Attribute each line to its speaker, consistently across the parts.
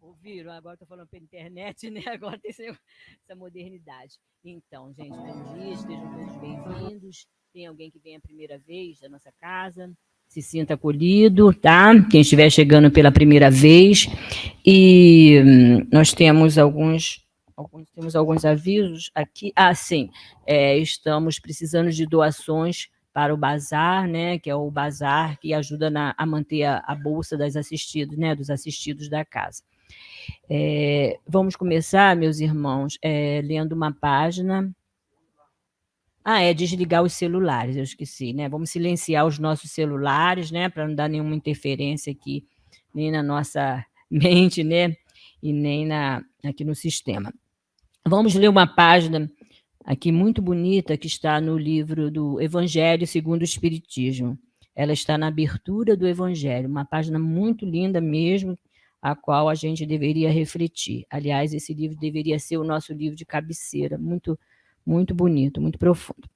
Speaker 1: Ouviram? Agora estou falando pela internet, né? Agora tem essa modernidade. Então, gente, bom dia, estejam todos bem-vindos. Tem alguém que vem a primeira vez da nossa casa? Se sinta acolhido, tá? Quem estiver chegando pela primeira vez. E nós temos alguns avisos aqui. Ah, sim. Estamos precisando de doações para o bazar, né? Que é o bazar que ajuda a manter a bolsa das assistidos, né? Dos assistidos da casa. Vamos começar, meus irmãos, lendo uma página. Desligar os celulares, eu esqueci, né? Vamos silenciar os nossos celulares, né? Para não dar nenhuma interferência aqui, nem na nossa mente, né? E nem aqui no sistema. Vamos ler uma página aqui muito bonita que está no livro do Evangelho segundo o Espiritismo. Ela está na abertura do Evangelho, uma página muito linda mesmo, a qual a gente deveria refletir. Aliás, esse livro deveria ser o nosso livro de cabeceira, muito, muito bonito, muito profundo.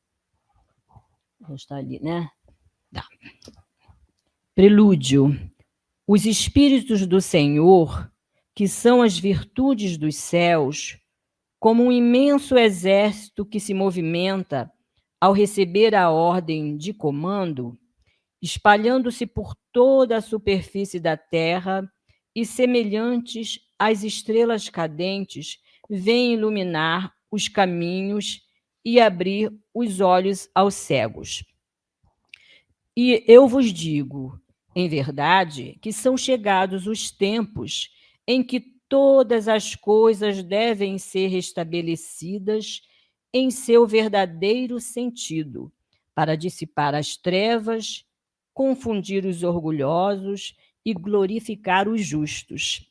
Speaker 1: Já está ali, né? Tá. Prelúdio. Os Espíritos do Senhor, que são as virtudes dos céus, como um imenso exército que se movimenta ao receber a ordem de comando, espalhando-se por toda a superfície da terra e semelhantes às estrelas cadentes, vêm iluminar os caminhos e abrir os olhos aos cegos. E eu vos digo, em verdade, que são chegados os tempos em que todas as coisas devem ser restabelecidas em seu verdadeiro sentido, para dissipar as trevas, confundir os orgulhosos e glorificar os justos.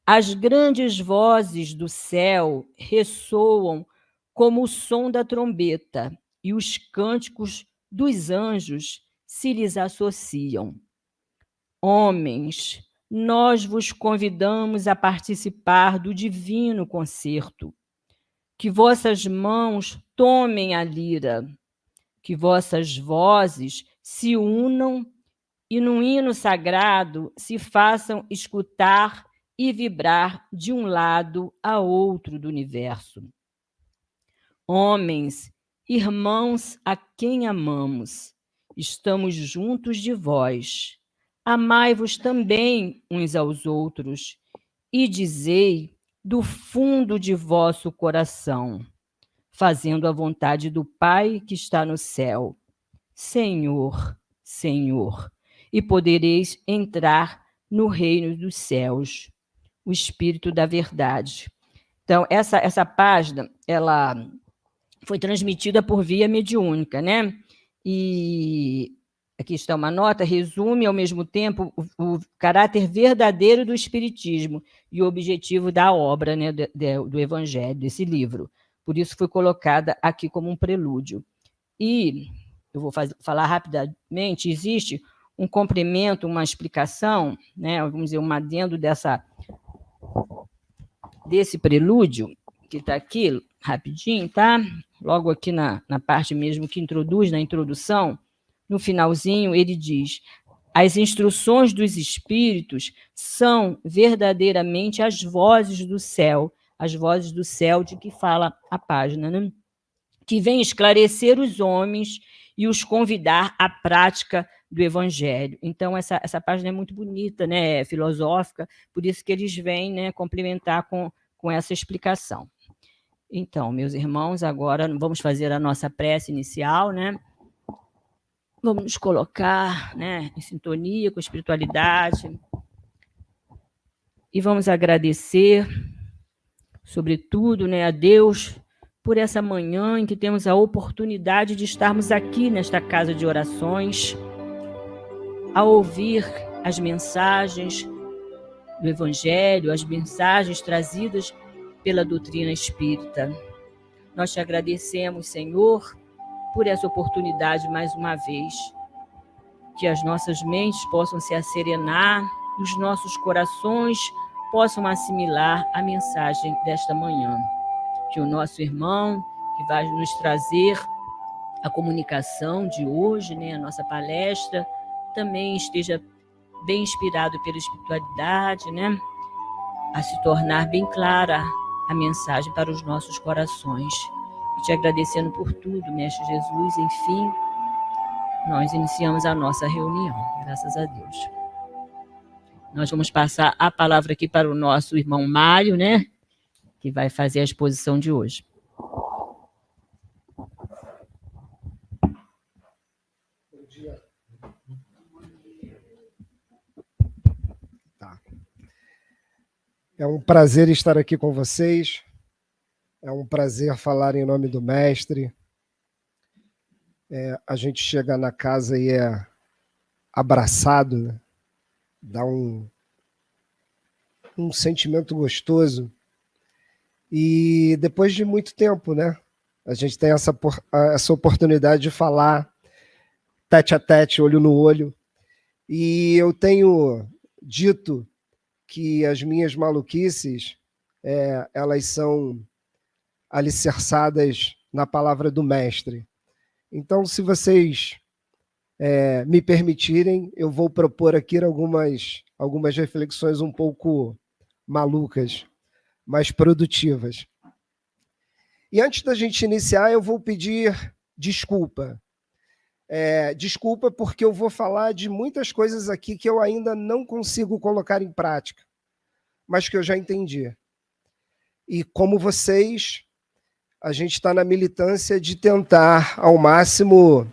Speaker 1: As grandes vozes do céu ressoam como o som da trombeta, e os cânticos dos anjos se lhes associam. Homens, nós vos convidamos a participar do divino concerto. Que vossas mãos tomem a lira, que vossas vozes se unam e num hino sagrado se façam escutar e vibrar de um lado a outro do universo. Homens, irmãos a quem amamos, estamos juntos de vós. Amai-vos também uns aos outros e dizei do fundo de vosso coração, fazendo a vontade do Pai que está no céu. Senhor, Senhor, e podereis entrar no reino dos céus, o Espírito da Verdade. Então, essa página, ela foi transmitida por via mediúnica, né? E aqui está uma nota, resume ao mesmo tempo o caráter verdadeiro do Espiritismo e o objetivo da obra, né, do Evangelho, desse livro. Por isso foi colocada aqui como um prelúdio. E eu vou falar rapidamente, existe um complemento, uma explicação, né, vamos dizer, um adendo desse prelúdio, que está aqui, rapidinho, tá? Logo aqui na parte mesmo que introduz, na introdução, no finalzinho, ele diz: as instruções dos espíritos são verdadeiramente as vozes do céu de que fala a página, né? Que vem esclarecer os homens e os convidar à prática do Evangelho. Então, essa página é muito bonita, né? É filosófica, por isso que eles vêm, né, complementar com essa explicação. Então, meus irmãos, agora vamos fazer a nossa prece inicial, né? Vamos nos colocar, né, em sintonia com a espiritualidade e vamos agradecer, sobretudo, né, a Deus por essa manhã em que temos a oportunidade de estarmos aqui nesta casa de orações, a ouvir as mensagens do Evangelho, as mensagens trazidas pela doutrina espírita. Nós te agradecemos, Senhor, por essa oportunidade mais uma vez, que as nossas mentes possam se asserenar e os nossos corações possam assimilar a mensagem desta manhã. Que o nosso irmão, que vai nos trazer a comunicação de hoje, né, a nossa palestra, também esteja bem inspirado pela espiritualidade, né, a se tornar bem clara a mensagem para os nossos corações. E te agradecendo por tudo, Mestre Jesus, enfim, nós iniciamos a nossa reunião, graças a Deus. Nós vamos passar a palavra aqui para o nosso irmão Mário, né, que vai fazer a exposição de hoje.
Speaker 2: É um prazer estar aqui com vocês. É um prazer falar em nome do Mestre. A gente chega na casa e é abraçado, né? Dá um sentimento gostoso. E depois de muito tempo, né? A gente tem essa oportunidade de falar tete a tete, olho no olho. E eu tenho dito que as minhas maluquices, elas são alicerçadas na palavra do Mestre. Então, se vocês me permitirem, eu vou propor aqui algumas reflexões um pouco malucas, mas produtivas. E antes da gente iniciar, eu vou pedir desculpa. Desculpa porque eu vou falar de muitas coisas aqui que eu ainda não consigo colocar em prática, mas que eu já entendi. E como vocês, a gente está na militância de tentar, ao máximo,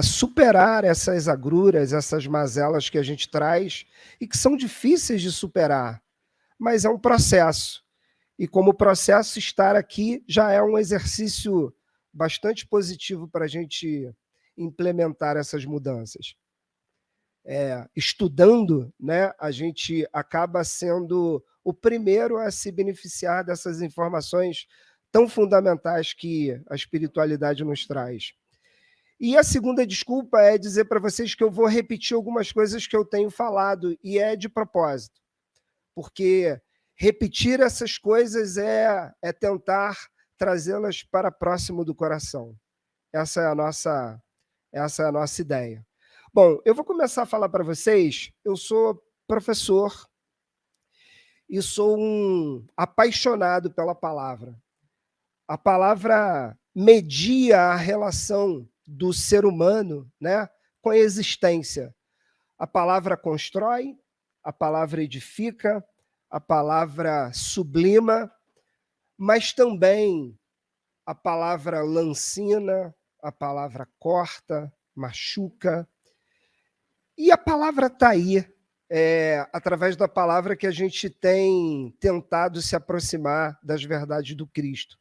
Speaker 2: superar essas agruras, essas mazelas que a gente traz e que são difíceis de superar, mas é um processo. E como processo, estar aqui já é um exercício bastante positivo para a gente implementar essas mudanças. Estudando, né, a gente acaba sendo o primeiro a se beneficiar dessas informações tão fundamentais que a espiritualidade nos traz. E a segunda desculpa é dizer para vocês que eu vou repetir algumas coisas que eu tenho falado, e é de propósito, porque repetir essas coisas é tentar trazê-las para próximo do coração. Essa é a nossa ideia. Bom, eu vou começar a falar para vocês. Eu sou professor e sou um apaixonado pela palavra. A palavra media a relação do ser humano, né, com a existência. A palavra constrói, a palavra edifica, a palavra sublima, mas também a palavra lancina, a palavra corta, machuca. E a palavra está aí, através da palavra que a gente tem tentado se aproximar das verdades do Cristo.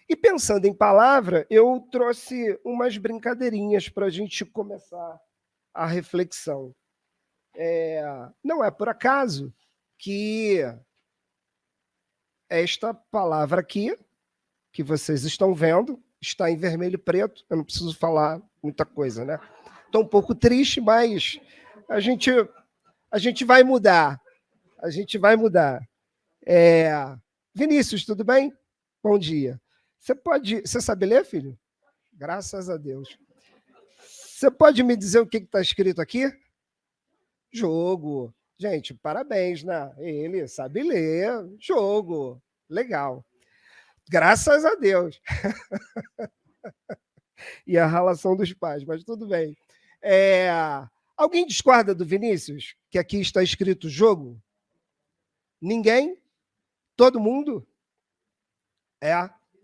Speaker 2: E pensando em palavra, eu trouxe umas brincadeirinhas para a gente começar a reflexão. Não é por acaso que esta palavra aqui, que vocês estão vendo, está em vermelho e preto. Eu não preciso falar muita coisa, né? Estou um pouco triste, mas a gente vai mudar. A gente vai mudar. Vinícius, tudo bem? Bom dia. Você sabe ler, filho? Graças a Deus. Você pode me dizer o que está escrito aqui? Jogo. Gente, parabéns, né? Ele sabe ler. Jogo. Legal. Graças a Deus. E a relação dos pais, mas tudo bem. Alguém discorda do Vinícius, que aqui está escrito jogo? Ninguém? Todo mundo?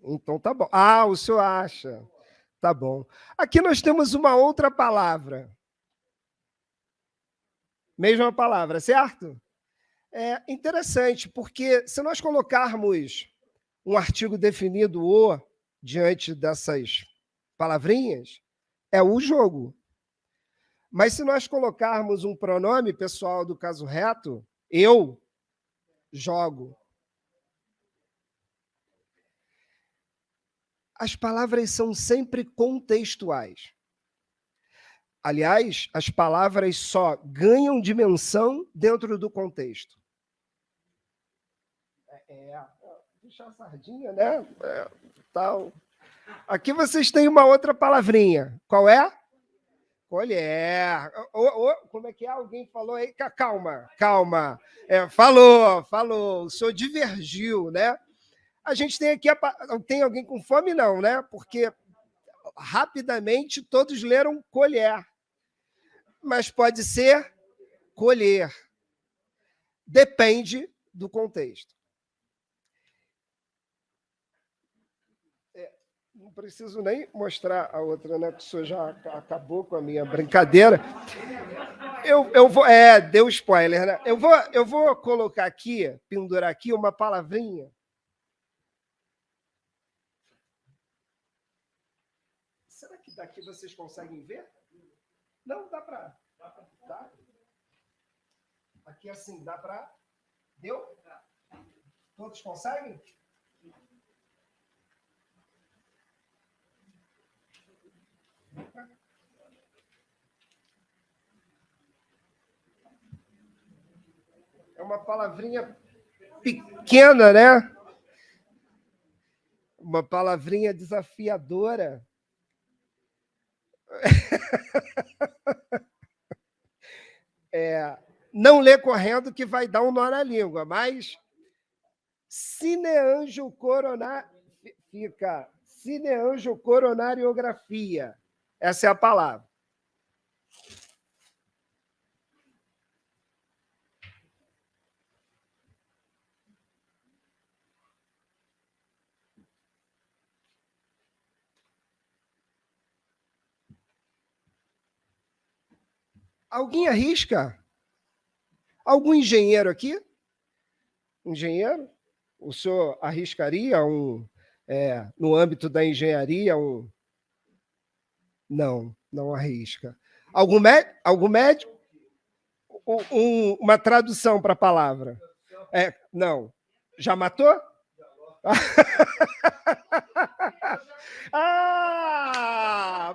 Speaker 2: Então tá bom. O senhor acha? Tá bom. Aqui nós temos uma outra palavra. Mesma palavra, certo? É interessante, porque se nós colocarmos um artigo definido "o" diante dessas palavrinhas, é o jogo. Mas se nós colocarmos um pronome pessoal do caso reto, eu jogo. As palavras são sempre contextuais. Aliás, as palavras só ganham dimensão dentro do contexto. Puxar a sardinha, né? Tal. Aqui vocês têm uma outra palavrinha. Qual é? Colher. Como é que é? Alguém falou aí? Calma. Falou. O senhor divergiu, né? A gente tem aqui... Tem alguém com fome? Não, né? Porque rapidamente todos leram colher. Mas pode ser colher. Depende do contexto. Não preciso nem mostrar a outra, né? Que o senhor já acabou com a minha brincadeira. Eu vou... deu spoiler, né? Eu vou colocar aqui, pendurar aqui uma palavrinha. Será que daqui vocês conseguem ver? Não, dá para... Tá? Aqui assim, dá para... Deu? Todos conseguem? É uma palavrinha pequena, né? Uma palavrinha desafiadora. Não lê correndo que vai dar um nó na língua, mas cineangiocoronariografia. Essa é a palavra. Alguém arrisca? Algum engenheiro aqui? Engenheiro? O senhor arriscaria no âmbito da engenharia? Não arrisca. Algum médico? Uma tradução para a palavra. Não. Já matou?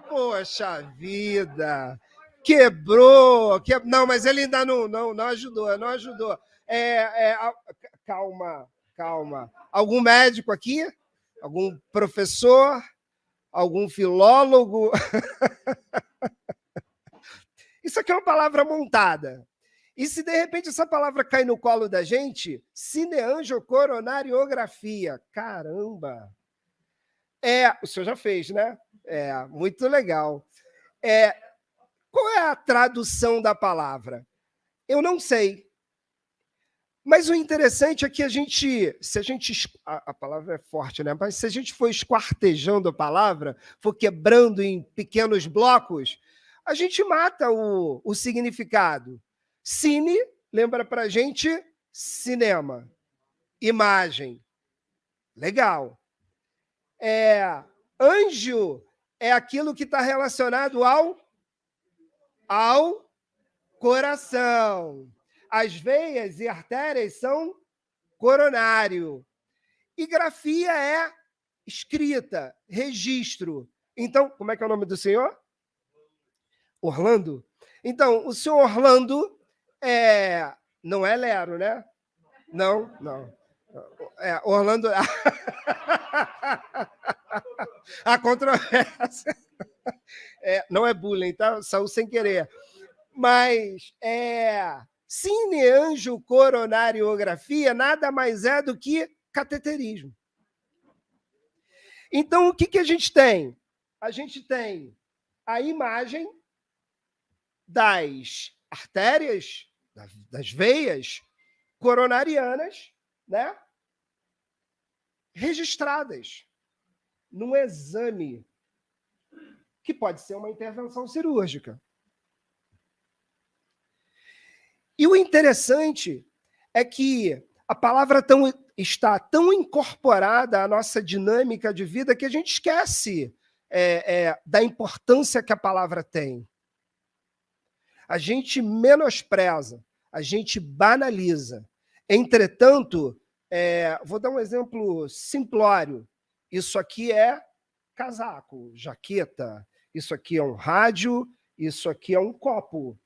Speaker 2: Poxa vida! Quebrou! Não, mas ele ainda não ajudou, não ajudou. Calma. Algum médico aqui? Algum professor? Algum filólogo? Isso aqui é uma palavra montada. E se, de repente, essa palavra cai no colo da gente, cineangiocoronariografia. Caramba! O senhor já fez, né? Muito legal. Qual é a tradução da palavra? Eu não sei. Mas o interessante é que a palavra é forte, né? Mas se a gente for esquartejando a palavra, for quebrando em pequenos blocos, a gente mata o significado. Cine, lembra para a gente, cinema. Imagem. Legal. Anjo é aquilo que está relacionado ao coração. As veias e artérias são coronário. E grafia é escrita, registro. Então, como é que é o nome do senhor? Orlando? Então, o senhor Orlando não é Lero, né? Não. Orlando... A controvérsia. Não é bullying, tá? Saiu sem querer. Mas cineangiocoronariografia nada mais é do que cateterismo. Então, o que a gente tem? A gente tem a imagem das artérias, das veias coronarianas, né? Registradas num exame que pode ser uma intervenção cirúrgica. E o interessante é que a palavra está tão incorporada à nossa dinâmica de vida que a gente esquece da importância que a palavra tem. a gente menospreza, a gente banaliza. Entretanto, vou dar um exemplo simplório. Isso aqui é casaco, jaqueta, isso aqui é um rádio, isso aqui é um copo.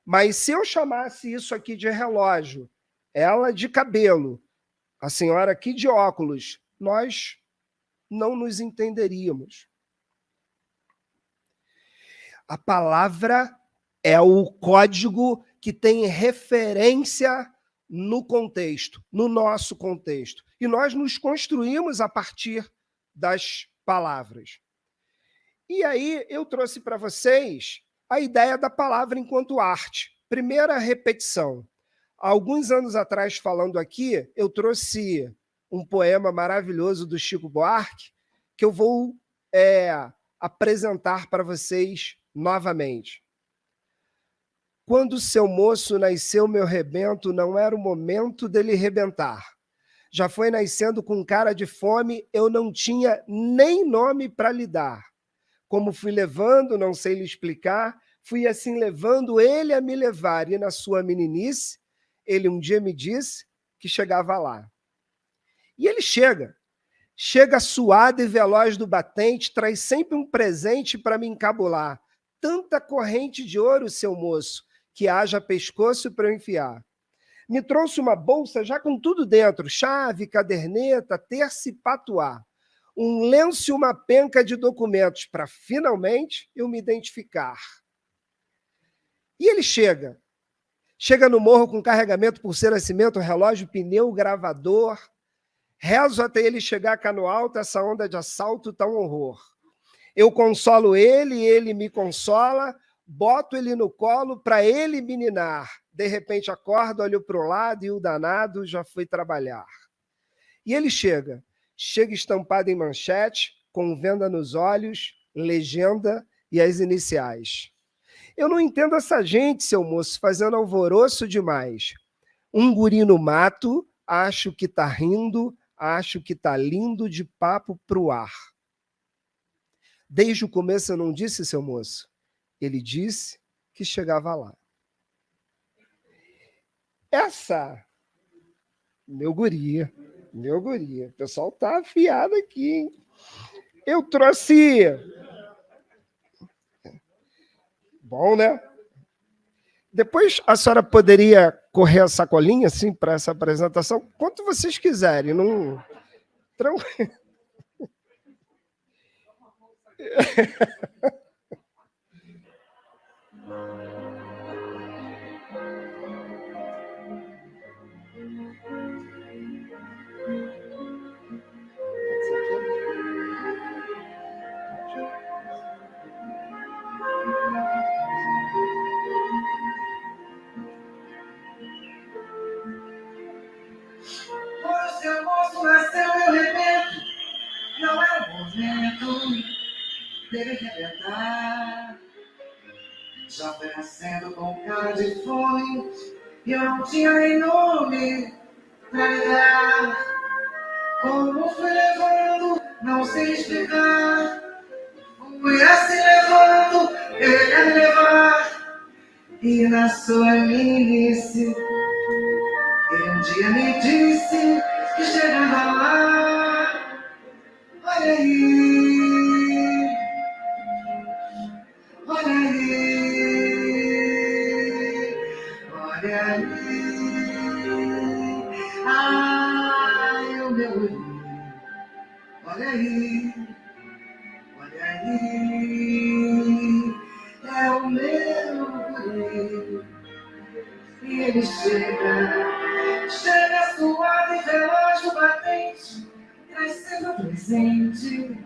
Speaker 2: Mas se eu chamasse isso aqui de relógio, ela de cabelo, a senhora aqui de óculos, nós não nos entenderíamos. A palavra é o código que tem referência no contexto, no nosso contexto. E nós nos construímos a partir das palavras. E aí eu trouxe para vocês a ideia da palavra enquanto arte. Primeira repetição. Há alguns anos atrás, falando aqui, eu trouxe um poema maravilhoso do Chico Buarque, que eu vou apresentar para vocês novamente. Quando seu moço nasceu, meu rebento, não era o momento dele rebentar. Já foi nascendo com cara de fome, eu não tinha nem nome para lhe dar. Como fui levando, não sei lhe explicar, fui assim levando ele a me levar. E na sua meninice, ele um dia me disse que chegava lá. E ele chega suado e veloz do batente, traz sempre um presente para me encabular. Tanta corrente de ouro, seu moço, que haja pescoço para eu enfiar. Me trouxe uma bolsa já com tudo dentro, chave, caderneta, terça e patuá. Um lenço e uma penca de documentos para, finalmente, eu me identificar. E ele chega no morro com carregamento, pulseira, cimento, relógio, pneu, gravador. Rezo até ele chegar cá no alto, essa onda de assalto tá um horror. Eu consolo ele, ele me consola, boto ele no colo para ele me ninar. De repente acordo, olho para o lado e o danado já foi trabalhar. E ele chega estampado em manchete, com venda nos olhos, legenda e as iniciais. Eu não entendo essa gente, seu moço, fazendo alvoroço demais. Um guri no mato, acho que tá rindo, acho que tá lindo de papo pro ar. Desde o começo eu não disse, seu moço. Ele disse que chegava lá. Essa, meu guri. O pessoal tá afiado aqui, hein? Eu trouxe... Bom, né? Depois a senhora poderia correr a sacolinha, assim, para essa apresentação? Quanto vocês quiserem. Não... Tranquilo.
Speaker 3: Quando seu moço nasceu, meu rebento, não é o momento dele rebentar. Já foi nascendo com cara de fome, e eu não tinha nem nome pra lhe dar. Como fui levando, não sei explicar. Fui assim levando, ele a me levar. E na sua meninice, ele um dia me disse que chegava lá. Olha aí, olha aí, olha aí. Ai, o meu olho, olha aí, olha aí. É o meu guri. E ele chega suave e veloz no batente, traz sempre um presente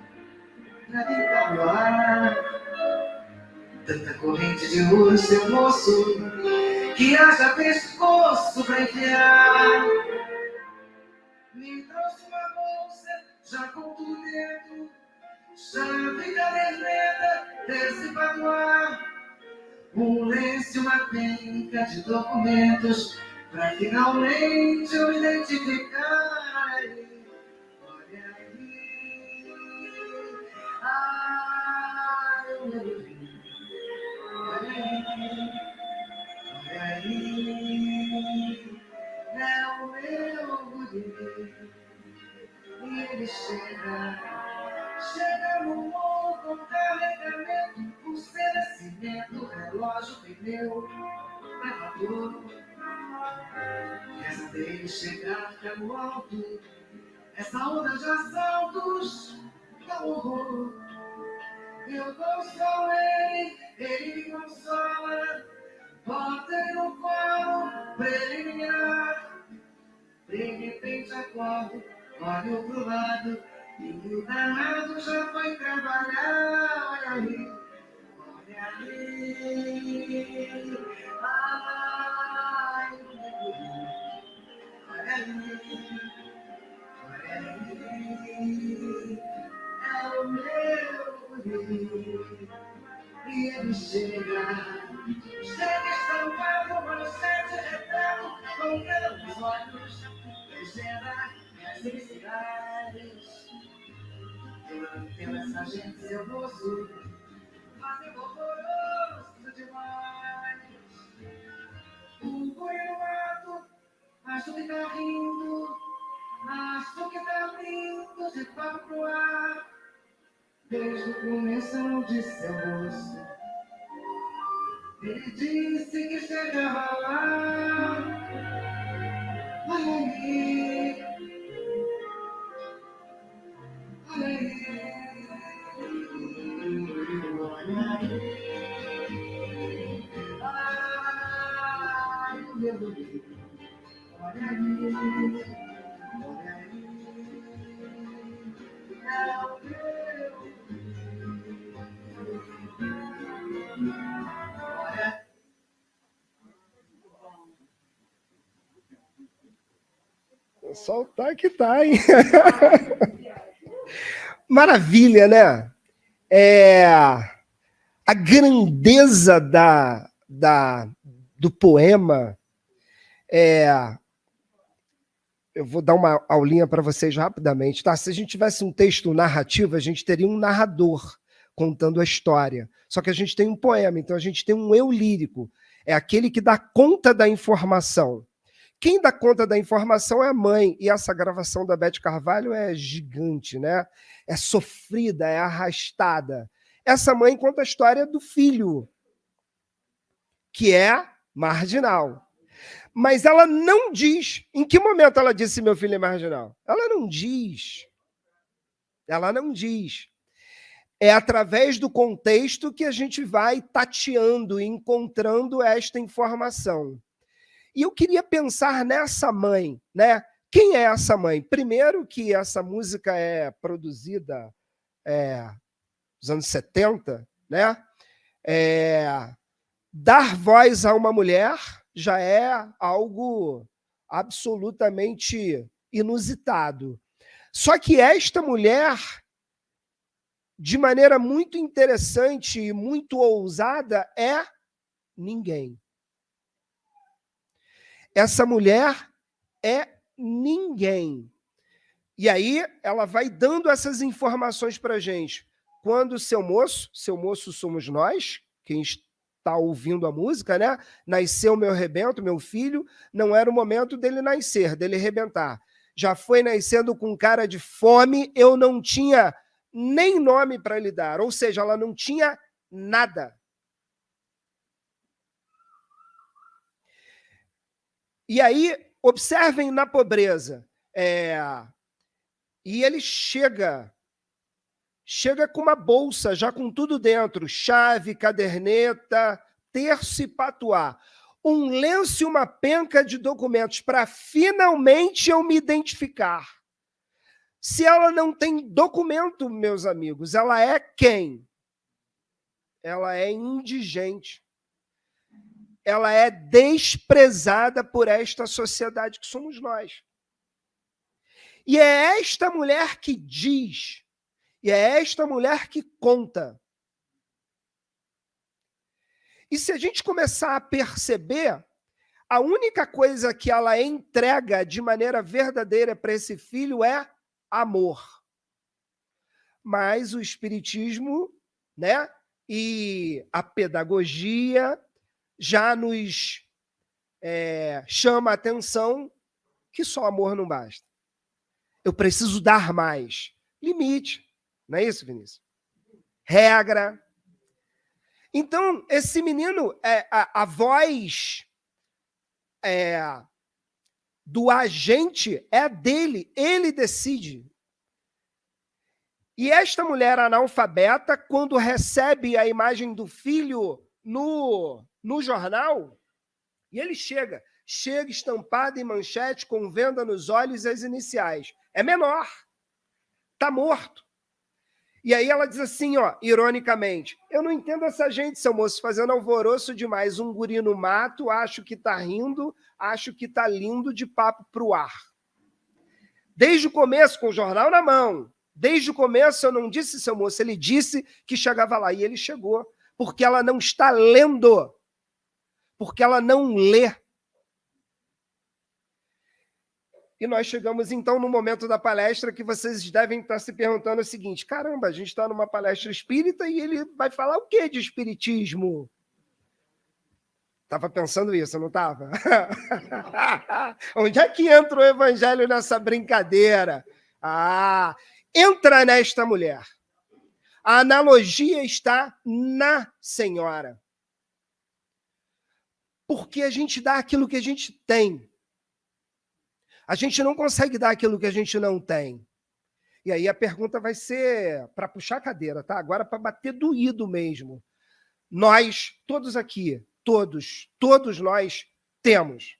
Speaker 3: pra me encabular. Tanta corrente de ouro, seu moço, que haja pescoço pra enfiar. Me trouxe uma bolsa, já com tudo dentro, chave, caderneta, terça e patuá. Um lenço e uma penca de documentos pra finalmente eu me identificar. Olha aí, ai, eu me vi. Olha aí, Essa dele chegar até no alto, essa onda de assaltos, dá horror. Eu consolo ele me consola, bota ele no colo pra ele me mirar. De repente acordo, olho pro lado, e o danado já foi trabalhar. Olha ali, olha ali, ai, olha ali, olha ali, é o meu guri. E ele chega estampado, mas sente retrato, com pelos olhos, legenda as felicidades. Pela essa gente, seu moço, fazendo horroroso demais. O boi no mato, acho que tá rindo, acho que tá abrindo de papo pro ar. Desde o começo não disse seu moço. Ele disse que chegava lá. Olha aí, olha aí, olha aí. Ai, o meu Deus. Olha aí, olha aí. É o meu. Olha.
Speaker 2: Soltar que tá, hein? Maravilha, né? A grandeza do poema. Eu vou dar uma aulinha para vocês rapidamente. Tá? Se a gente tivesse um texto narrativo, a gente teria um narrador contando a história. Só que a gente tem um poema, então a gente tem um eu lírico. É aquele que dá conta da informação. Quem dá conta da informação é a mãe, e essa gravação da Beth Carvalho é gigante, né? É sofrida, é arrastada. Essa mãe conta a história do filho, que é marginal. Mas ela não diz. Em que momento ela disse meu filho é marginal? Ela não diz. Ela não diz. É através do contexto que a gente vai tateando e encontrando esta informação. E eu queria pensar nessa mãe, né? Quem é essa mãe? Primeiro que essa música é produzida nos anos 70, né? Dar voz a uma mulher já é algo absolutamente inusitado. Só que esta mulher, de maneira muito interessante e muito ousada, é ninguém. Essa mulher é ninguém. E aí ela vai dando essas informações para a gente. Quando seu moço somos nós, quem está ouvindo a música, né? Nasceu meu rebento, meu filho, não era o momento dele nascer, dele rebentar. Já foi nascendo com cara de fome, eu não tinha nem nome para lhe dar, ou seja, ela não tinha nada. E aí, observem na pobreza. E ele chega com uma bolsa, já com tudo dentro, chave, caderneta, terço e patuá. Um lenço e uma penca de documentos para finalmente eu me identificar. Se ela não tem documento, meus amigos, ela é quem? Ela é indigente. Ela é desprezada por esta sociedade que somos nós. E é esta mulher que diz, e é esta mulher que conta. E se a gente começar a perceber, a única coisa que ela entrega de maneira verdadeira para esse filho é amor. Mas o espiritismo, né, e a pedagogia já nos chama a atenção que só amor não basta. Eu preciso dar mais. Limite. Não é isso, Vinícius? Regra. Então, esse menino, a voz do agente é dele, ele decide. E esta mulher analfabeta, quando recebe a imagem do filho no jornal, e ele chega estampado em manchete, com venda nos olhos e as iniciais. É menor, está morto. E aí ela diz assim, ó, ironicamente, eu não entendo essa gente, seu moço, fazendo alvoroço demais, um guri no mato, acho que está rindo, acho que está lindo, de papo para o ar. Desde o começo, com o jornal na mão, desde o começo eu não disse, seu moço, ele disse que chegava lá, e ele chegou, porque ela não está lendo, porque ela não lê. E nós chegamos, então, no momento da palestra que vocês devem estar se perguntando o seguinte, caramba, a gente está numa palestra espírita e ele vai falar o quê de espiritismo? Estava pensando isso, não estava? Onde é que entra o evangelho nessa brincadeira? Entra nesta mulher. A analogia está na senhora. Porque a gente dá aquilo que a gente tem. A gente não consegue dar aquilo que a gente não tem. E aí a pergunta vai ser para puxar a cadeira, tá? Agora para bater doído mesmo. Nós, todos aqui, todos nós temos.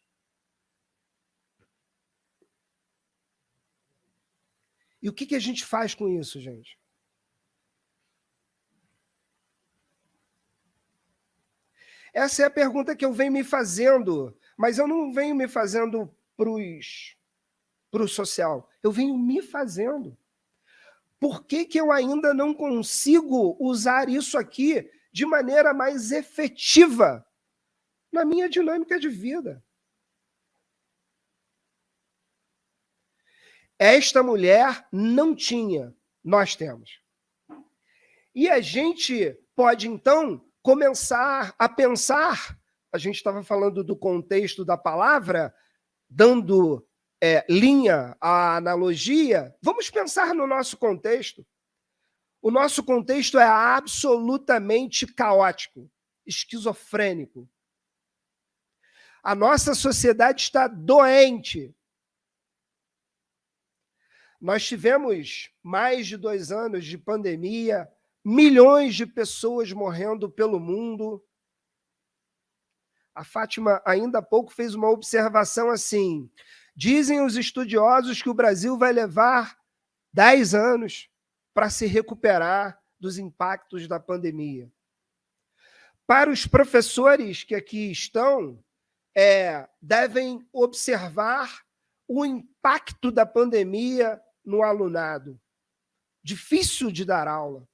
Speaker 2: E o que a gente faz com isso, gente? Essa é a pergunta que eu venho me fazendo, mas eu não venho me fazendo para o social. Eu venho me fazendo. Por que eu ainda não consigo usar isso aqui de maneira mais efetiva na minha dinâmica de vida? Esta mulher não tinha, nós temos. E a gente pode, então, começar a pensar, a gente estava falando do contexto da palavra, dando linha à analogia, vamos pensar no nosso contexto. O nosso contexto é absolutamente caótico, esquizofrênico. A nossa sociedade está doente. Nós tivemos mais de 2 anos de pandemia, milhões de pessoas morrendo pelo mundo. A Fátima, ainda há pouco, fez uma observação assim, dizem os estudiosos que o Brasil vai levar 10 anos para se recuperar dos impactos da pandemia. Para os professores que aqui estão, devem observar o impacto da pandemia no alunado. Difícil de dar aula.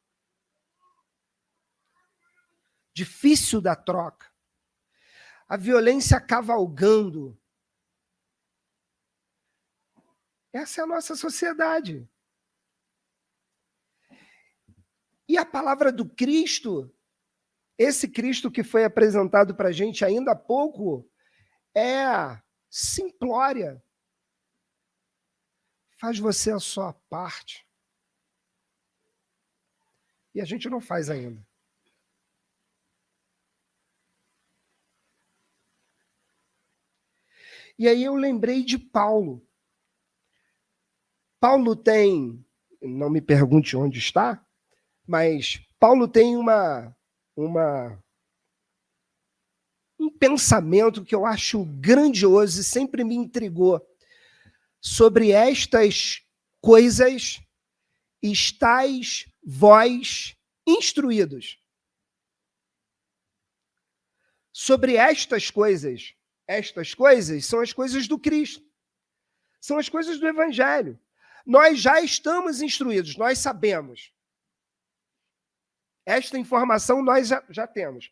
Speaker 2: Difícil da troca. A violência cavalgando. Essa é a nossa sociedade. E a palavra do Cristo, esse Cristo que foi apresentado para a gente ainda há pouco, é simplória. Faz você a sua parte. E a gente não faz ainda. E aí eu lembrei de Paulo. Paulo tem, não me pergunte onde está, mas Paulo tem um pensamento que eu acho grandioso e sempre me intrigou. Sobre estas coisas estáis vós instruídos. Sobre estas coisas são as coisas do Cristo. São as coisas do Evangelho. Nós já estamos instruídos, nós sabemos. Esta informação nós já temos.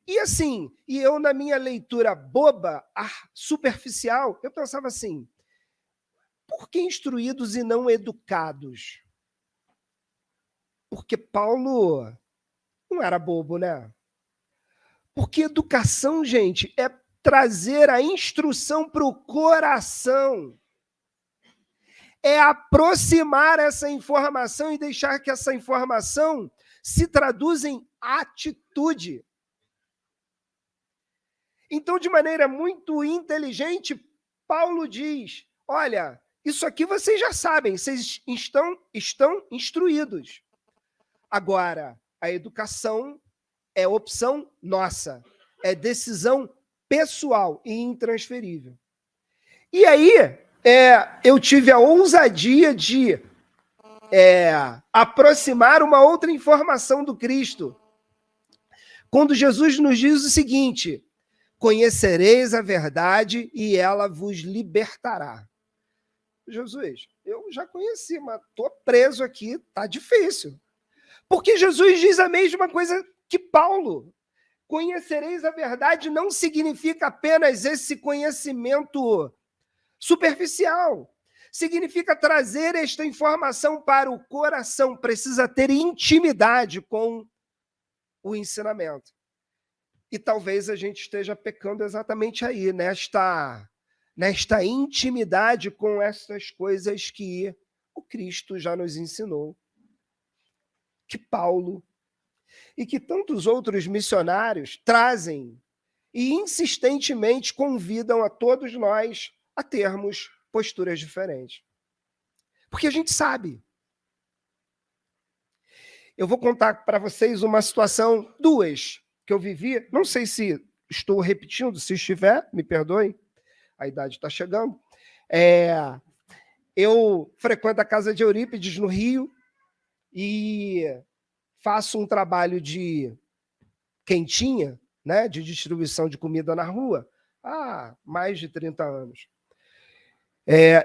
Speaker 2: E assim, eu na minha leitura boba, superficial, eu pensava assim, por que instruídos e não educados? Porque Paulo não era bobo, né? Porque educação, gente, é trazer a instrução para o coração. É aproximar essa informação e deixar que essa informação se traduza em atitude. Então, de maneira muito inteligente, Paulo diz: olha, isso aqui vocês já sabem, vocês estão instruídos. Agora, a educação é opção nossa, é decisão pessoal e intransferível. E aí, eu tive a ousadia de aproximar uma outra informação do Cristo. Quando Jesus nos diz o seguinte: conhecereis a verdade e ela vos libertará. Jesus, eu já conheci, mas estou preso aqui, tá difícil. Porque Jesus diz a mesma coisa que Paulo. Conhecereis a verdade não significa apenas esse conhecimento superficial. Significa trazer esta informação para o coração. Precisa ter intimidade com o ensinamento. E talvez a gente esteja pecando exatamente aí, nesta intimidade com essas coisas que o Cristo já nos ensinou, que Paulo e que tantos outros missionários trazem e insistentemente convidam a todos nós a termos posturas diferentes. Porque a gente sabe. Eu vou contar para vocês uma situação, duas, que eu vivi. Não sei se estou repetindo, se estiver, me perdoem, a idade está chegando. Eu frequento a casa de Eurípides, no Rio, e faço um trabalho de quentinha, né, de distribuição de comida na rua, há mais de 30 anos.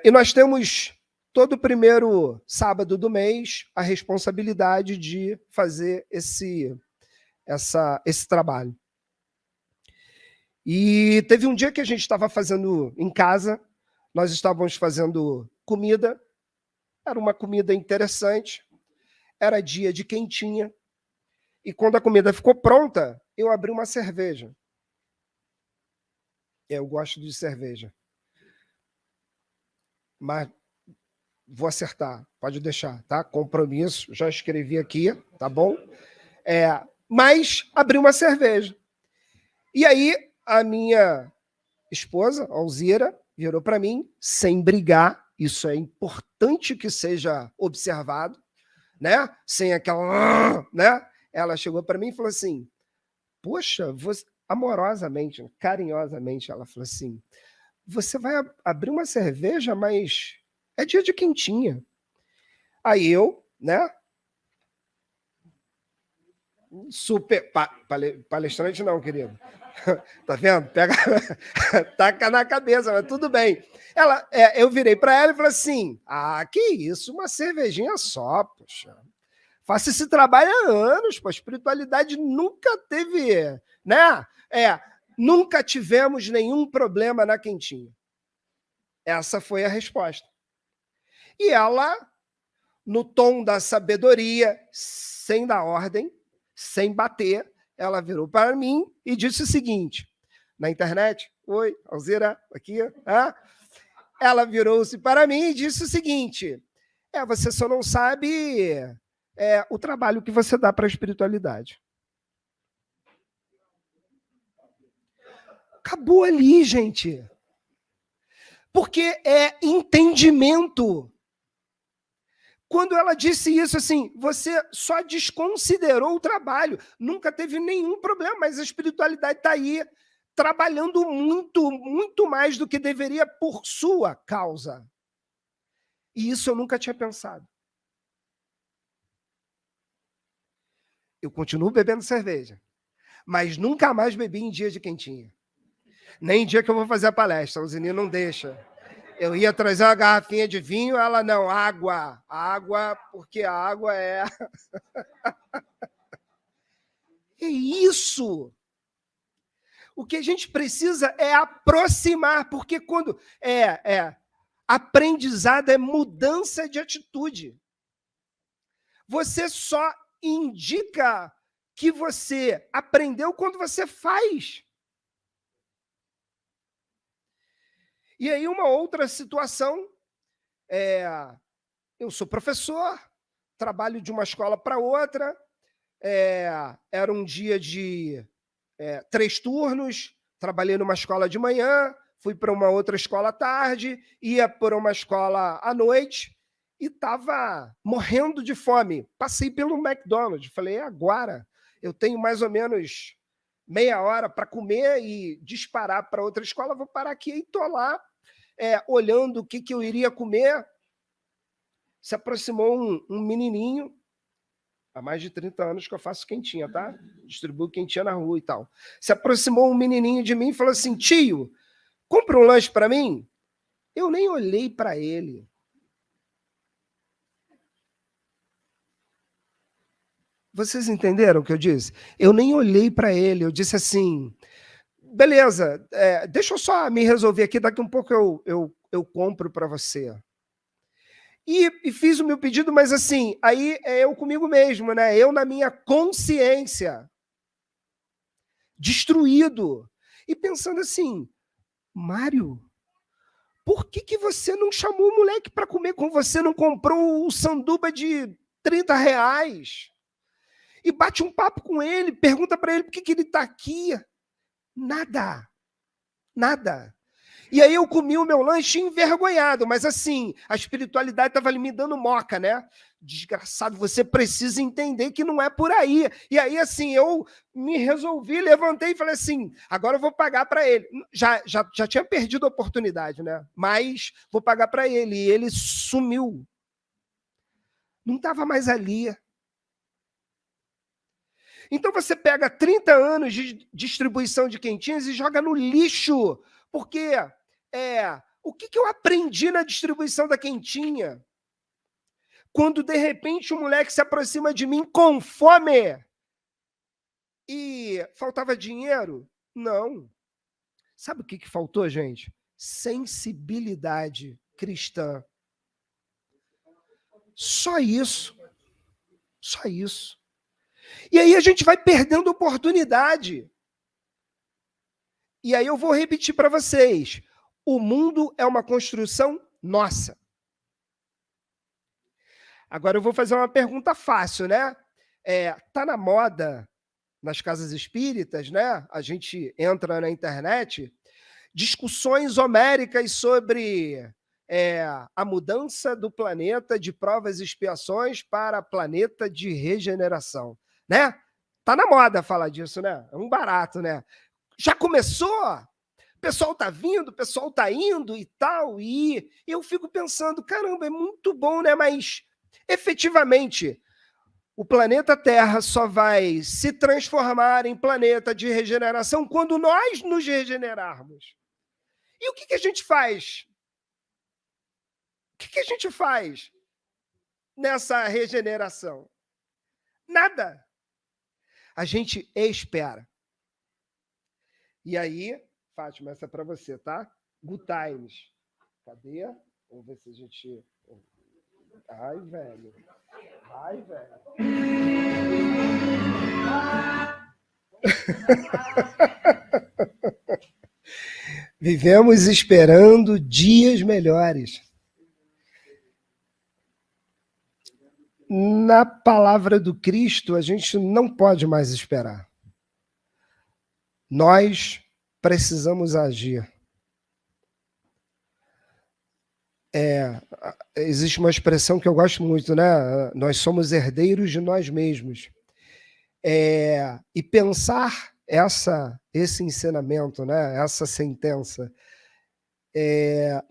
Speaker 2: E nós temos, todo primeiro sábado do mês, a responsabilidade de fazer esse trabalho. E teve um dia que a gente estava fazendo em casa, nós estávamos fazendo comida, era uma comida interessante, era dia de quentinha, e quando a comida ficou pronta, eu abri uma cerveja. Eu gosto de cerveja. Mas vou acertar, pode deixar, tá? Compromisso, já escrevi aqui, tá bom? Mas abri uma cerveja. E aí, a minha esposa, Alzira, virou para mim, sem brigar, isso é importante que seja observado, né? Sem aquela... né? Ela chegou para mim e falou assim, poxa, você... amorosamente, carinhosamente, ela falou assim, você vai abrir uma cerveja, mas é dia de quentinha. Aí eu, né? Super... palestrante não, querido. Tá vendo? Pega, taca na cabeça, mas tudo bem. Eu virei para ela e falei assim, que isso, uma cervejinha só, poxa. Faço esse trabalho há anos, pô. A espiritualidade nunca teve, né? Nunca tivemos nenhum problema na quentinha. Essa foi a resposta. E ela, no tom da sabedoria, sem dar ordem, sem bater, ela virou para mim e disse o seguinte, na internet, oi, Alzira, aqui, ela virou-se para mim e disse o seguinte, você só não sabe o trabalho que você dá para a espiritualidade. Acabou ali, gente. Porque é entendimento. Quando ela disse isso, assim, você só desconsiderou o trabalho, nunca teve nenhum problema, mas a espiritualidade está aí trabalhando muito, muito mais do que deveria por sua causa. E isso eu nunca tinha pensado. Eu continuo bebendo cerveja, mas nunca mais bebi em dia de quentinha. Nem em dia que eu vou fazer a palestra, o Zini não deixa. Eu ia trazer uma garrafinha de vinho, ela não, água, porque a água é... É isso! O que a gente precisa é aproximar, porque quando aprendizado é mudança de atitude. Você só indica que você aprendeu quando você faz. E aí uma outra situação, eu sou professor, trabalho de uma escola para outra, era um dia de 3 turnos, trabalhei numa escola de manhã, fui para uma outra escola à tarde, ia para uma escola à noite e estava morrendo de fome. Passei pelo McDonald's, falei, agora eu tenho mais ou menos meia hora para comer e disparar para outra escola, vou parar aqui e estou lá olhando o que eu iria comer. Se aproximou um menininho, há mais de 30 anos que eu faço quentinha, tá? Distribuo quentinha na rua e tal. Se aproximou um menininho de mim e falou assim, tio, compra um lanche para mim? Eu nem olhei para ele. Vocês entenderam o que eu disse? Eu nem olhei para ele, eu disse assim, beleza, deixa eu só me resolver aqui, daqui um pouco eu compro para você. E fiz o meu pedido, mas assim, aí é eu comigo mesmo, né? Eu na minha consciência, destruído, e pensando assim, Mário, por que você não chamou o moleque para comer com você, não comprou o sanduba de R$30? E bate um papo com ele, pergunta para ele por que ele está aqui. Nada. E aí eu comi o meu lanche envergonhado, mas assim, a espiritualidade estava ali me dando moca, né? Desgraçado, você precisa entender que não é por aí. E aí, assim, eu me resolvi, levantei e falei assim, agora eu vou pagar para ele. Já tinha perdido a oportunidade, né? Mas vou pagar para ele. E ele sumiu. Não estava mais ali. Então você pega 30 anos de distribuição de quentinhas e joga no lixo, porque o que eu aprendi na distribuição da quentinha? Quando, de repente, um moleque se aproxima de mim com fome e faltava dinheiro? Não. Sabe o que faltou, gente? Sensibilidade cristã. Só isso. Só isso. E aí a gente vai perdendo oportunidade. E aí eu vou repetir para vocês. O mundo é uma construção nossa. Agora eu vou fazer uma pergunta fácil, né? Tá na moda nas casas espíritas, né? A gente entra na internet, discussões homéricas sobre a mudança do planeta de provas e expiações para planeta de regeneração, né? Tá na moda falar disso, né? É um barato, né? Já começou? O pessoal tá vindo, o pessoal tá indo e tal, e eu fico pensando, caramba, é muito bom, né? Mas, efetivamente, o planeta Terra só vai se transformar em planeta de regeneração quando nós nos regenerarmos. E o que a gente faz? O que a gente faz nessa regeneração? Nada. A gente espera. E aí, Fátima, essa é para você, tá? Good times. Cadê? Vamos ver se a gente... Ai, velho. Vivemos esperando dias melhores. Na palavra do Cristo, a gente não pode mais esperar. Nós precisamos agir. Existe uma expressão que eu gosto muito, né? Nós somos herdeiros de nós mesmos. E pensar esse ensinamento, né? Essa sentença,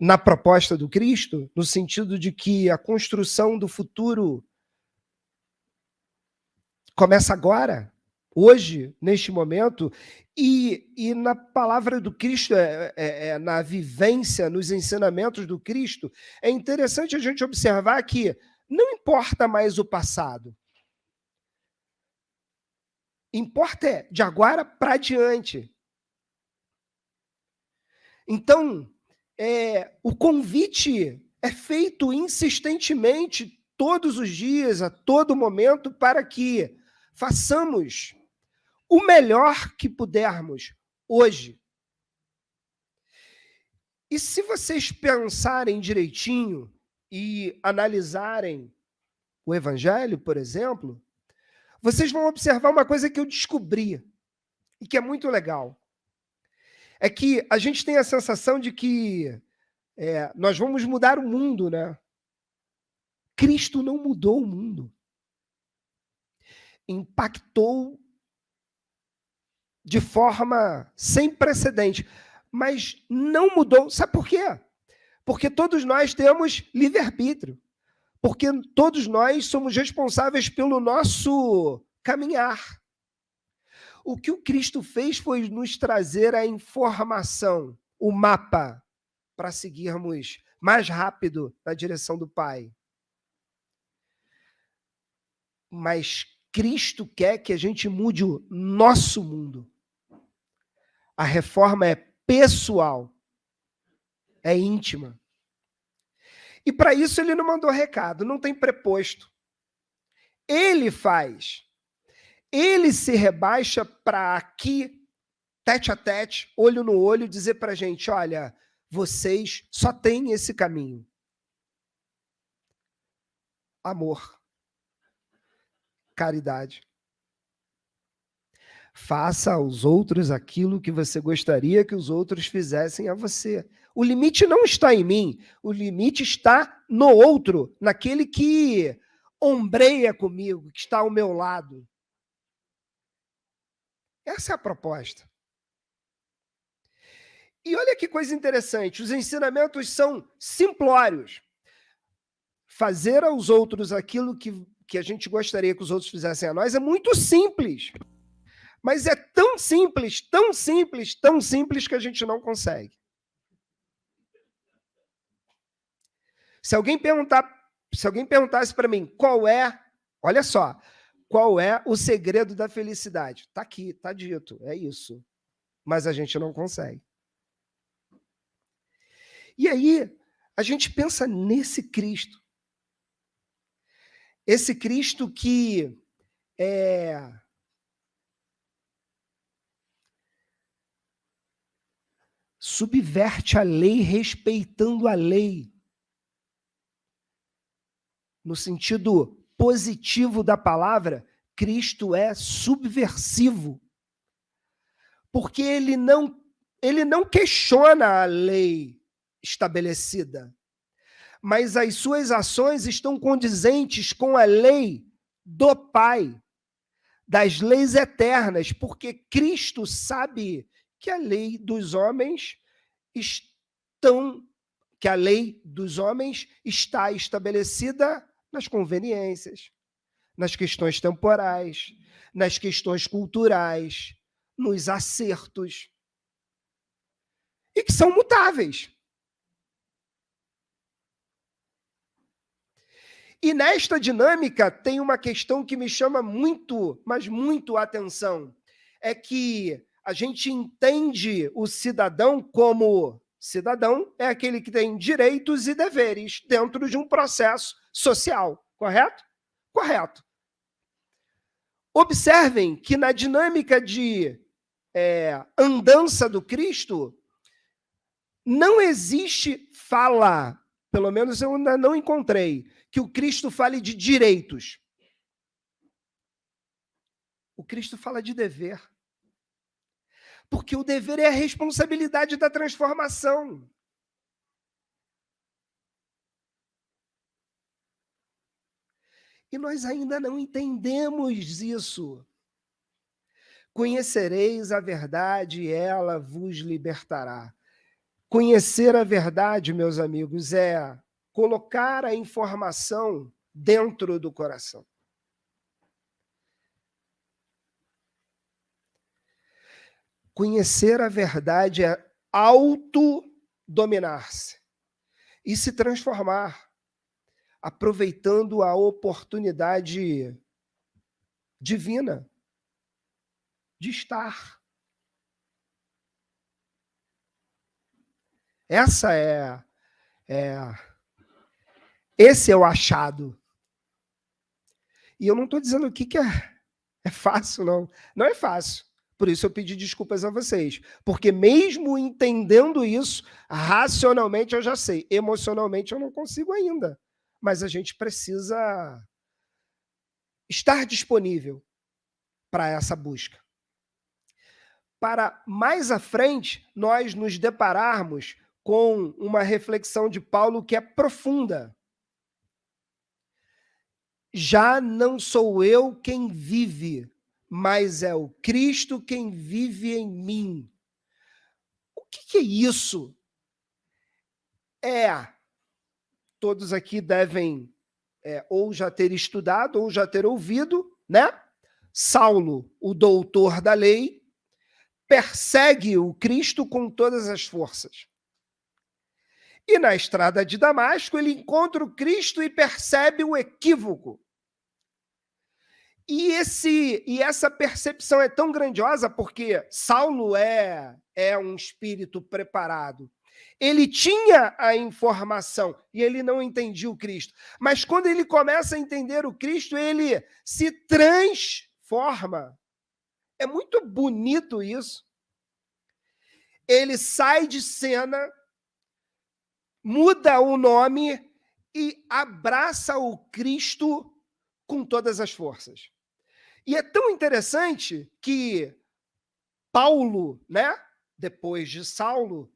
Speaker 2: na proposta do Cristo, no sentido de que a construção do futuro começa agora, hoje, neste momento, e na palavra do Cristo, na vivência, nos ensinamentos do Cristo, é interessante a gente observar que não importa mais o passado. Importa de agora para diante. Então, o convite é feito insistentemente, todos os dias, a todo momento, para que façamos o melhor que pudermos hoje. E se vocês pensarem direitinho e analisarem o Evangelho, por exemplo, vocês vão observar uma coisa que eu descobri e que é muito legal. é que a gente tem a sensação de que nós vamos mudar o mundo, né? Cristo não mudou o mundo. Impactou de forma sem precedente, mas não mudou. Sabe por quê? Porque todos nós temos livre-arbítrio. Porque todos nós somos responsáveis pelo nosso caminhar. O que o Cristo fez foi nos trazer a informação, o mapa, para seguirmos mais rápido na direção do Pai. Mas Cristo quer que a gente mude o nosso mundo. A reforma é pessoal, é íntima. E para isso ele não mandou recado, não tem preposto. Ele faz. Ele se rebaixa para aqui, tete a tete, olho no olho, dizer para a gente, olha, vocês só têm esse caminho. Amor. Caridade. Faça aos outros aquilo que você gostaria que os outros fizessem a você. O limite não está em mim, o limite está no outro, naquele que ombreia comigo, que está ao meu lado. Essa é a proposta. E olha que coisa interessante, os ensinamentos são simplórios. Fazer aos outros aquilo que a gente gostaria que os outros fizessem a nós é muito simples. Mas é tão simples, tão simples, tão simples que a gente não consegue. Se alguém perguntasse para mim olha só, qual é o segredo da felicidade? Está aqui, está dito, é isso. Mas a gente não consegue. E aí, a gente pensa nesse Cristo. Esse Cristo que subverte a lei respeitando a lei. No sentido positivo da palavra, Cristo é subversivo. Porque ele não questiona a lei estabelecida, mas as suas ações estão condizentes com a lei do Pai, das leis eternas, porque Cristo sabe que a lei dos homens está estabelecida nas conveniências, nas questões temporais, nas questões culturais, nos acertos, e que são mutáveis. E nesta dinâmica tem uma questão que me chama muito, mas muito a atenção. É que a gente entende o cidadão como cidadão é aquele que tem direitos e deveres dentro de um processo social, correto? Correto. Observem que na dinâmica de andança do Cristo, não existe fala, pelo menos eu ainda não encontrei, que o Cristo fale de direitos. O Cristo fala de dever. Porque o dever é a responsabilidade da transformação. E nós ainda não entendemos isso. Conhecereis a verdade e ela vos libertará. Conhecer a verdade, meus amigos, é colocar a informação dentro do coração. Conhecer a verdade é autodominar-se e se transformar, aproveitando a oportunidade divina de estar. Esse é o achado. E eu não estou dizendo aqui que é fácil, não. Não é fácil. Por isso eu pedi desculpas a vocês. Porque mesmo entendendo isso, racionalmente eu já sei. Emocionalmente eu não consigo ainda. Mas a gente precisa estar disponível para essa busca. para mais à frente nós nos depararmos com uma reflexão de Paulo que é profunda. Já não sou eu quem vive, mas é o Cristo quem vive em mim. O que é isso? Todos aqui devem ou já ter estudado ou já ter ouvido, né? Saulo, o doutor da lei, persegue o Cristo com todas as forças. E na estrada de Damasco, ele encontra o Cristo e percebe o equívoco. E essa percepção é tão grandiosa porque Saulo é um espírito preparado. Ele tinha a informação e ele não entendia o Cristo. Mas quando ele começa a entender o Cristo, ele se transforma. É muito bonito isso. Ele sai de cena, muda o nome e abraça o Cristo com todas as forças. E é tão interessante que Paulo, né, depois de Saulo,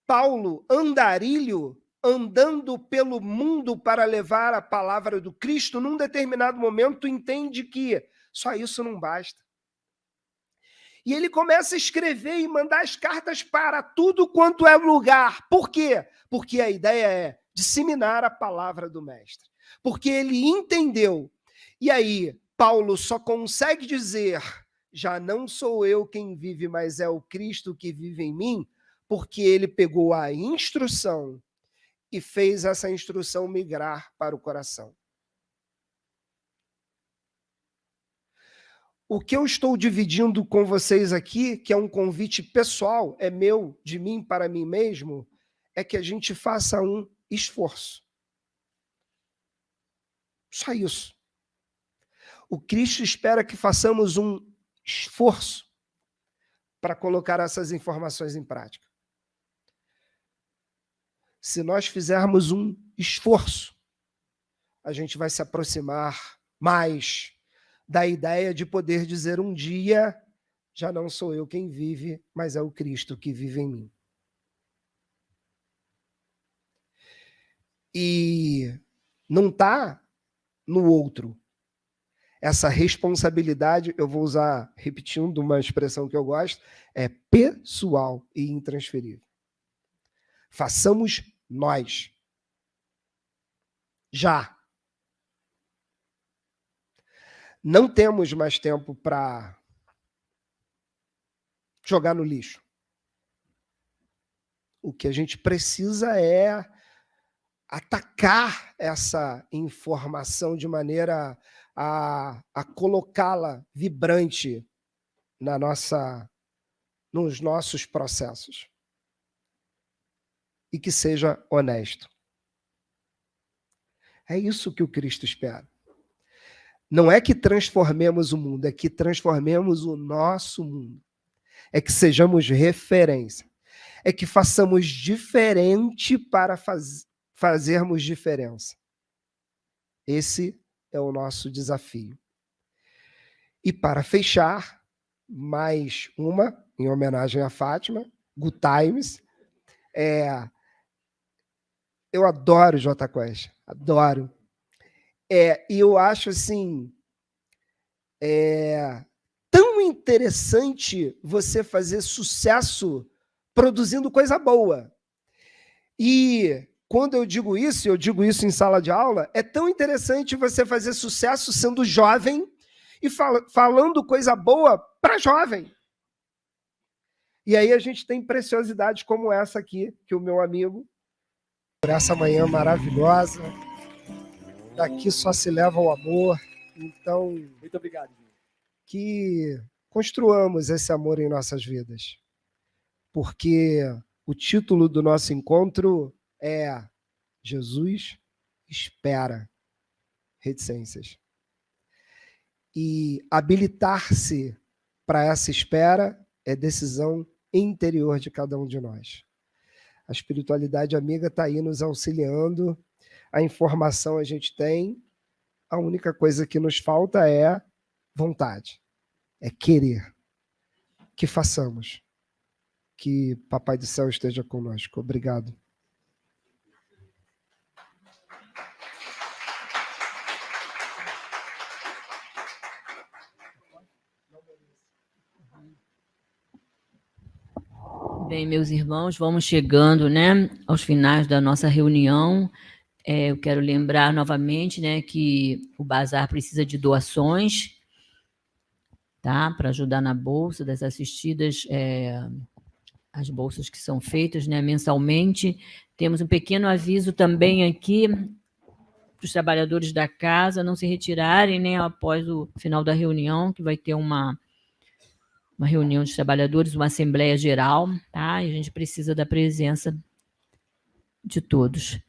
Speaker 2: Paulo, andarilho, andando pelo mundo para levar a palavra do Cristo, num determinado momento entende que só isso não basta. E ele começa a escrever e mandar as cartas para tudo quanto é lugar. Por quê? Porque a ideia é disseminar a palavra do mestre. Porque ele entendeu. E aí, Paulo só consegue dizer, já não sou eu quem vive, mas é o Cristo que vive em mim, porque ele pegou a instrução e fez essa instrução migrar para o coração. O que eu estou dividindo com vocês aqui, que é um convite pessoal, é meu, de mim para mim mesmo, é que a gente faça um esforço. Só isso. O Cristo espera que façamos um esforço para colocar essas informações em prática. Se nós fizermos um esforço, a gente vai se aproximar mais da ideia de poder dizer um dia, já não sou eu quem vive, mas é o Cristo que vive em mim. E não está no outro. Essa responsabilidade, eu vou usar, repetindo uma expressão que eu gosto, é pessoal e intransferível. Façamos nós. Já. Não temos mais tempo para jogar no lixo. O que a gente precisa é atacar essa informação de maneira a colocá-la vibrante nos nossos processos. E que seja honesto. É isso que o Cristo espera. Não é que transformemos o mundo, é que transformemos o nosso mundo. É que sejamos referência. É que façamos diferente para fazermos diferença. Esse é o nosso desafio. E para fechar, mais uma, em homenagem a Fátima, Good Times. Eu adoro Jota Quest, adoro. E eu acho assim, tão interessante você fazer sucesso produzindo coisa boa. E quando eu digo isso em sala de aula, é tão interessante você fazer sucesso sendo jovem e falando coisa boa para jovem. E aí a gente tem preciosidades como essa aqui, que o meu amigo, por essa manhã maravilhosa, daqui só se leva o amor. Então,
Speaker 4: muito obrigado.
Speaker 2: Que construamos esse amor em nossas vidas. Porque o título do nosso encontro é Jesus espera reticências. E habilitar-se para essa espera é decisão interior de cada um de nós. A espiritualidade amiga está aí nos auxiliando, a informação a gente tem, a única coisa que nos falta é vontade, é querer. que façamos. Que Papai do Céu esteja conosco. Obrigado.
Speaker 1: Bem, meus irmãos, vamos chegando, né, aos finais da nossa reunião. Eu quero lembrar novamente, né, que o Bazar precisa de doações, tá, para ajudar na bolsa das assistidas, as bolsas que são feitas, né, mensalmente. Temos um pequeno aviso também aqui para os trabalhadores da casa não se retirarem, né, após o final da reunião, que vai ter uma reunião de trabalhadores, uma assembleia geral, tá? E a gente precisa da presença de todos.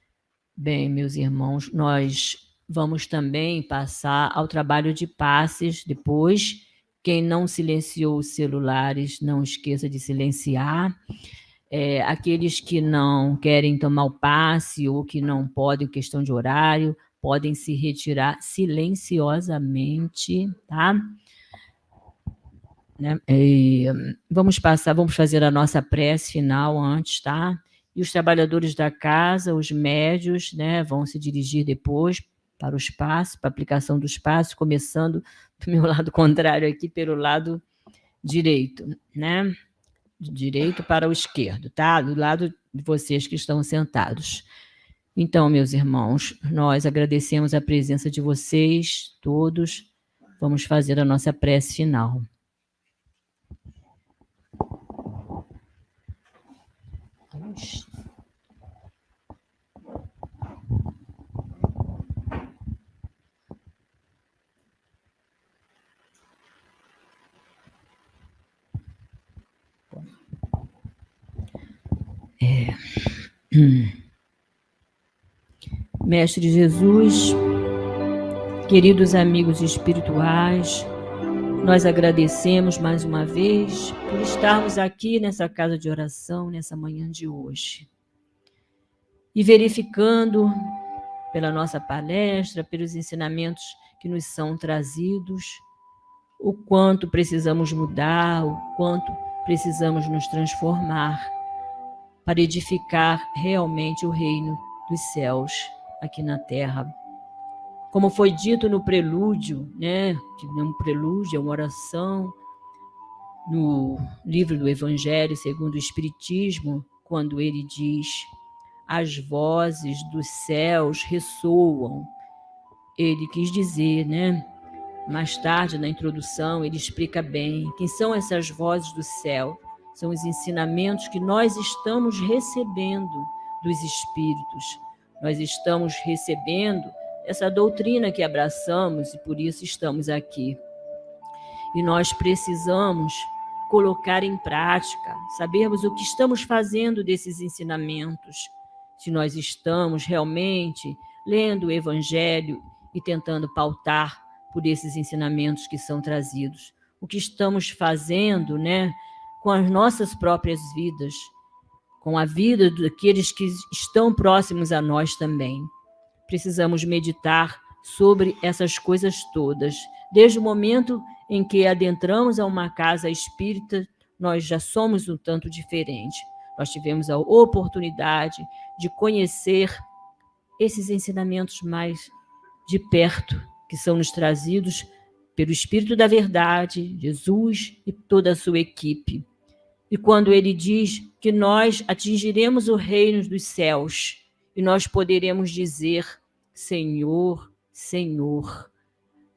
Speaker 1: Bem, meus irmãos, nós vamos também passar ao trabalho de passes depois. Quem não silenciou os celulares, não esqueça de silenciar. Aqueles que não querem tomar o passe ou que não podem, questão de horário, podem se retirar silenciosamente, tá? Né? Vamos fazer a nossa prece final antes, tá? E os trabalhadores da casa, os médios, né, vão se dirigir depois para o espaço, para a aplicação do espaço, começando do meu lado contrário aqui, pelo lado direito, né? De direito para o esquerdo, tá? Do lado de vocês que estão sentados. Então, meus irmãos, nós agradecemos a presença de vocês todos. Vamos fazer a nossa prece final. Mestre Jesus, queridos amigos espirituais, nós agradecemos mais uma vez por estarmos aqui nessa casa de oração, nessa manhã de hoje. E verificando pela nossa palestra, pelos ensinamentos que nos são trazidos, o quanto precisamos mudar, o quanto precisamos nos transformar para edificar realmente o reino dos céus aqui na Terra. Como foi dito no prelúdio, né, que é um prelúdio, é uma oração, no livro do Evangelho segundo o Espiritismo, quando ele diz: as vozes dos céus ressoam. Ele quis dizer, né, mais tarde na introdução, ele explica bem quem são essas vozes do céu. São os ensinamentos que nós estamos recebendo dos Espíritos. Nós estamos recebendo essa doutrina que abraçamos e por isso estamos aqui. E nós precisamos colocar em prática, sabermos o que estamos fazendo desses ensinamentos, se nós estamos realmente lendo o Evangelho e tentando pautar por esses ensinamentos que são trazidos. O que estamos fazendo, né, com as nossas próprias vidas, com a vida daqueles que estão próximos a nós também. Precisamos meditar sobre essas coisas todas. Desde o momento em que adentramos a uma casa espírita, nós já somos um tanto diferente. Nós tivemos a oportunidade de conhecer esses ensinamentos mais de perto, que são nos trazidos pelo Espírito da Verdade, Jesus e toda a sua equipe. E quando ele diz que nós atingiremos o reino dos céus e nós poderemos dizer: Senhor, Senhor.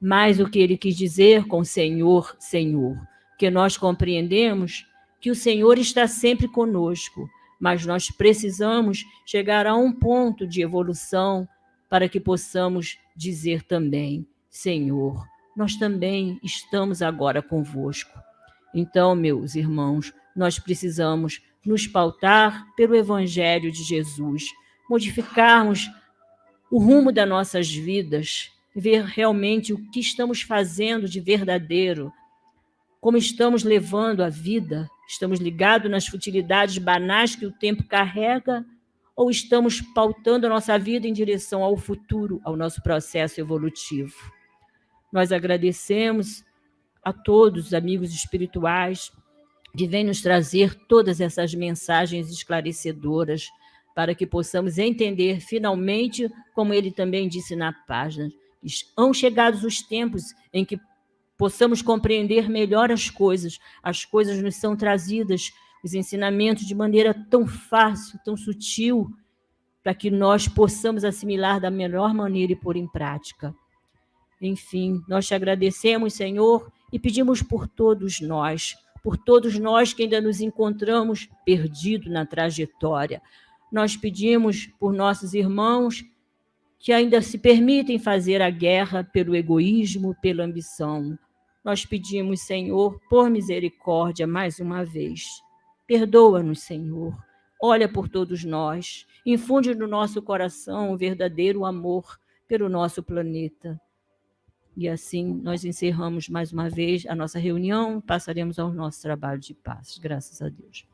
Speaker 1: Mais o que ele quis dizer com Senhor, Senhor, que nós compreendemos que o Senhor está sempre conosco, mas nós precisamos chegar a um ponto de evolução para que possamos dizer também: Senhor, nós também estamos agora convosco. Então, meus irmãos, nós precisamos nos pautar pelo Evangelho de Jesus, modificarmos o rumo das nossas vidas, ver realmente o que estamos fazendo de verdadeiro, como estamos levando a vida, estamos ligados nas futilidades banais que o tempo carrega, ou estamos pautando a nossa vida em direção ao futuro, ao nosso processo evolutivo. Nós agradecemos a todos os amigos espirituais que vem nos trazer todas essas mensagens esclarecedoras, para que possamos entender finalmente, como ele também disse na página, estão chegados os tempos em que possamos compreender melhor as coisas nos são trazidas, os ensinamentos de maneira tão fácil, tão sutil, para que nós possamos assimilar da melhor maneira e pôr em prática. Enfim, nós te agradecemos, Senhor, e pedimos por todos nós que ainda nos encontramos perdidos na trajetória. Nós pedimos por nossos irmãos que ainda se permitem fazer a guerra pelo egoísmo, pela ambição. Nós pedimos, Senhor, por misericórdia, mais uma vez. Perdoa-nos, Senhor. Olha por todos nós. Infunde no nosso coração o verdadeiro amor pelo nosso planeta. E assim nós encerramos mais uma vez a nossa reunião, passaremos ao nosso trabalho de paz. Graças a Deus.